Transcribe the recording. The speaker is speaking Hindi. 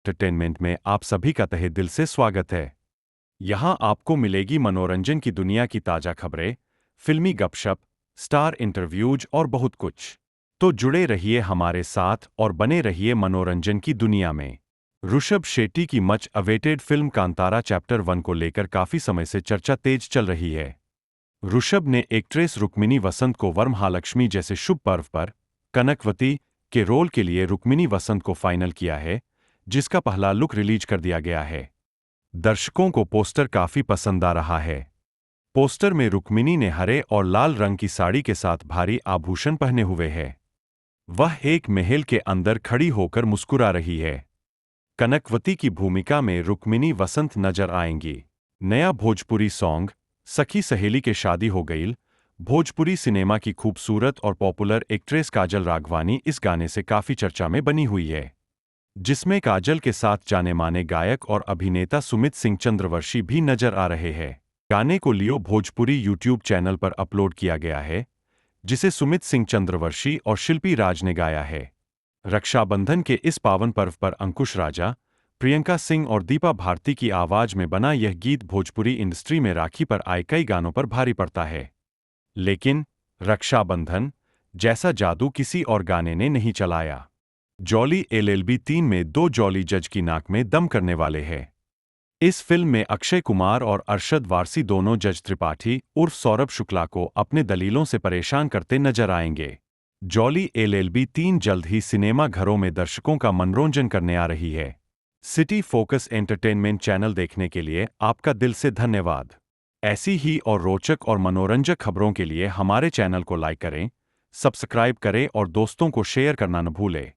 एंटरटेनमेंट में आप सभी का तहे दिल से स्वागत है। यहाँ आपको मिलेगी मनोरंजन की दुनिया की ताजा खबरें, फिल्मी गपशप, स्टार इंटरव्यूज और बहुत कुछ। तो जुड़े रहिए हमारे साथ और बने रहिए मनोरंजन की दुनिया में। ऋषभ शेट्टी की much awaited film Kantara chapter 1 को लेकर काफी समय से चर्चा तेज चल रही है। ऋषभ ने एक्ट्रेस रुक्मिणी वसंत को वरमहालक्ष्मी जैसे शुभ पर्व पर कनकवती के रोल के लिए रुक्मिणी वसंत को फाइनल किया है, जिसका पहला लुक रिलीज कर दिया गया है। दर्शकों को पोस्टर काफी पसंद आ रहा है। पोस्टर में रुक्मिणी ने हरे और लाल रंग की साड़ी के साथ भारी आभूषण पहने हुए है। वह एक महल के अंदर खड़ी होकर मुस्कुरा रही है। कनकवती की भूमिका में रुक्मिणी वसंत नजर आएंगी। नया भोजपुरी सॉन्ग सखी सहेली के शादी हो गईल भोजपुरी सिनेमा की खूबसूरत और पॉपुलर एक्ट्रेस काजल राघवानी इस गाने से काफी चर्चा में बनी हुई है, जिसमें काजल के साथ जाने माने गायक और अभिनेता सुमित सिंह चंद्रवंशी भी नजर आ रहे हैं। गाने को लियो भोजपुरी यूट्यूब चैनल पर अपलोड किया गया है, जिसे सुमित सिंह चंद्रवंशी और शिल्पी राज ने गाया है। रक्षाबंधन के इस पावन पर्व पर अंकुश राजा, प्रियंका सिंह और दीपा भारती की आवाज में बना यह गीत भोजपुरी इंडस्ट्री में राखी पर आए कई गानों पर भारी पड़ता है, लेकिन रक्षाबंधन जैसा जादू किसी और गाने ने नहीं चलाया। जॉली एलएलबी 3 में दो जॉली जज की नाक में दम करने वाले हैं। इस फिल्म में अक्षय कुमार और अरशद वारसी दोनों जज त्रिपाठी उर्फ सौरभ शुक्ला को अपने दलीलों से परेशान करते नजर आएंगे। जॉली एलएलबी 3 जल्द ही सिनेमा घरों में दर्शकों का मनोरंजन करने आ रही है। सिटी फोकस एंटरटेनमेंट चैनल देखने के लिए आपका दिल से धन्यवाद। ऐसी ही और रोचक और मनोरंजक खबरों के लिए हमारे चैनल को लाइक करें, सब्सक्राइब करें और दोस्तों को शेयर करना न भूलें।